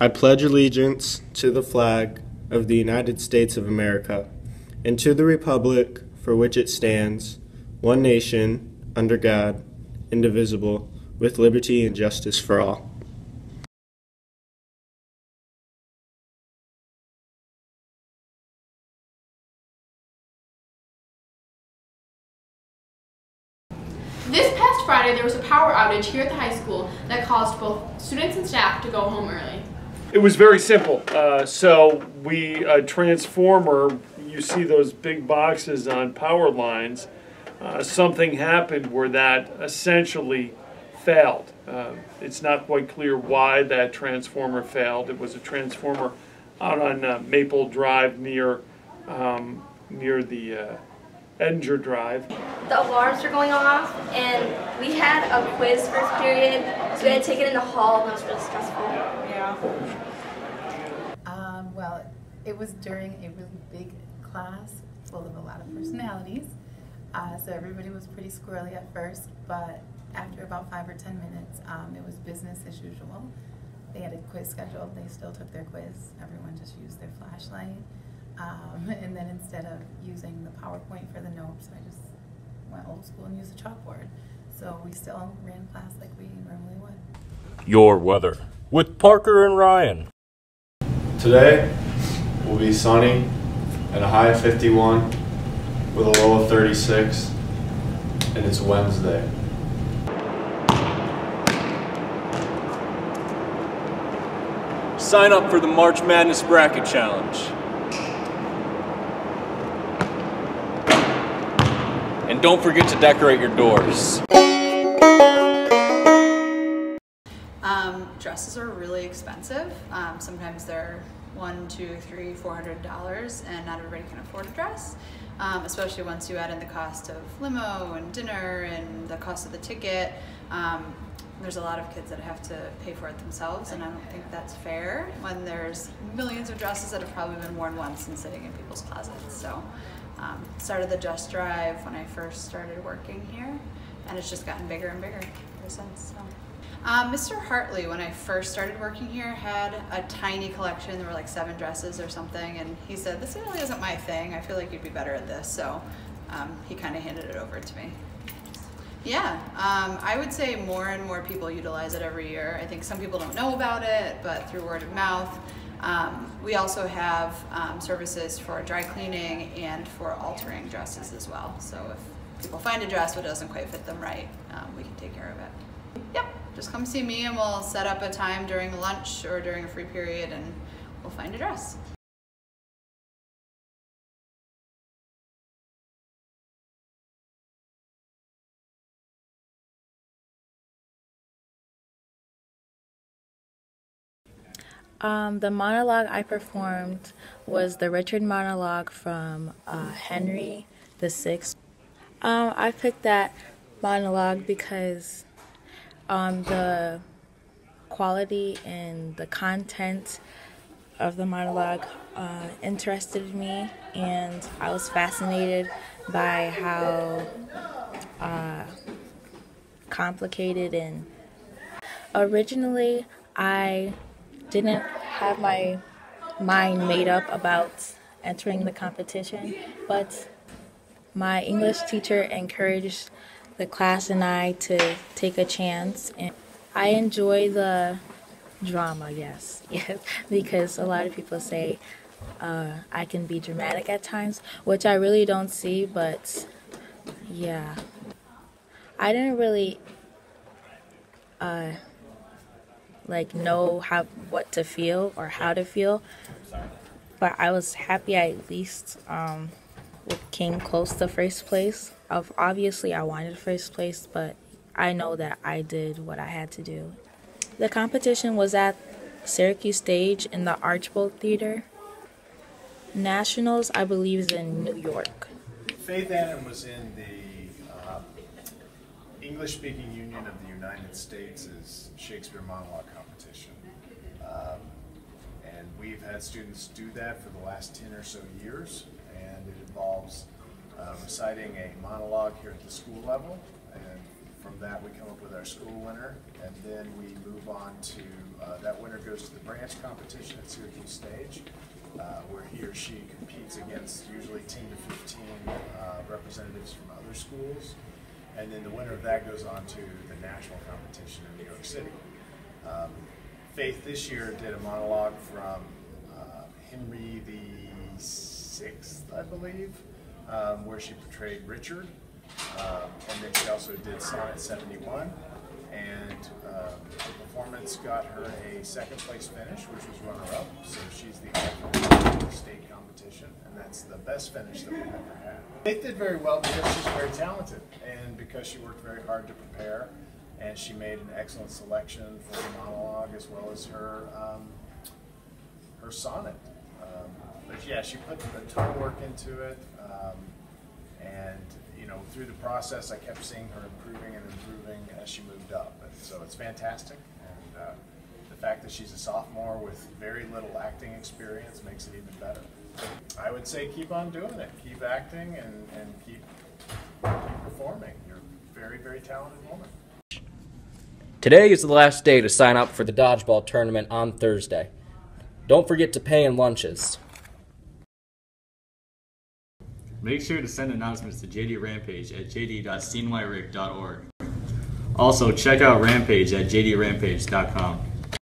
I pledge allegiance to the flag of the United States of America and to the republic for which it stands, one nation, under God, indivisible, with liberty and justice for all. This past Friday, there was a power outage here at the high school that caused both students and staff to go home early. It was very simple. A transformer, you see those big boxes on power lines, something happened where that essentially failed. It's not quite clear why that transformer failed. It was a transformer out on Maple Drive near the Edinger Drive. The alarms were going off, and we had a quiz first period, so we had to take it in the hall, and that was really stressful. Yeah. Well, it was during a really big class full of a lot of personalities, so everybody was pretty squirrely at first, but after about 5 or 10 minutes, it was business as usual. They had a quiz scheduled, they still took their quiz, everyone just used their flashlight. And then instead of using the PowerPoint for the notes, I just went old school and used a chalkboard. So we still ran class like we normally would. Your weather with Parker and Ryan. Today will be sunny and a high of 51 with a low of 36, and it's Wednesday. Sign up for the March Madness Bracket Challenge. And don't forget to decorate your doors. Dresses are really expensive. Sometimes they're $100, $200, $300, $400, and not everybody can afford a dress. Especially once you add in the cost of limo and dinner and the cost of the ticket. There's a lot of kids that have to pay for it themselves, and I don't think that's fair when there's millions of dresses that have probably been worn once and sitting in people's closets. So started the dress drive when I first started working here, and it's just gotten bigger and bigger ever since. So. Mr. Hartley, when I first started working here, had a tiny collection. There were like 7 dresses or something, and he said, "This really isn't my thing. I feel like you'd be better at this." So he kind of handed it over to me. Yeah, I would say more and more people utilize it every year. I think some people don't know about it, but through word of mouth. We also have services for dry cleaning and for altering dresses as well. So if people find a dress but doesn't quite fit them right, we can take care of it. Yep, just come see me and we'll set up a time during lunch or during a free period and we'll find a dress. The monologue I performed was the Richard monologue from Henry VI. I picked that monologue because the quality and the content of the monologue interested me, and I was fascinated by how complicated and originally I didn't have my mind made up about entering the competition, but my English teacher encouraged the class and I to take a chance, and I enjoy the drama, yes, because a lot of people say I can be dramatic at times, which I really don't see, but yeah, I didn't really know what to feel or how to feel, but I was happy I at least came close to first place. Obviously I wanted first place, but I know that I did what I had to do. The competition was at Syracuse Stage in the Archbold Theater. Nationals, I believe, is in New York. Faith Adam was in the English-speaking Union of the United States' Shakespeare monologue competition. And we've had students do that for the last 10 or so years, and it involves reciting a monologue here at the school level and From that, we come up with our school winner, and then we move on to, that winner goes to the branch competition at Syracuse Stage, where he or she competes against usually 10 to 15 representatives from other schools. And then the winner of that goes on to the national competition in New York City. Faith this year did a monologue from Henry VI, I believe, where she portrayed Richard. And then she also did Sonnet 71, and the performance got her a second place finish, which was runner-up, so she's the ultimate of the state competition, and that's the best finish that we've ever had. Faith did very well because she's very talented, and because she worked very hard to prepare, and she made an excellent selection for the monologue as well as her her sonnet. But yeah, she put a ton of work into it, and you know, through the process, I kept seeing her improving and improving as she moved up, and so it's fantastic. And the fact that she's a sophomore with very little acting experience makes it even better. I would say keep on doing it, keep acting, and keep performing. You're a very, very talented woman. Today is the last day to sign up for the dodgeball tournament on Thursday. Don't forget to pay in lunches. Make sure to send announcements to JD Rampage at jd.cnyrick.org. Also, check out Rampage at jdrampage.com.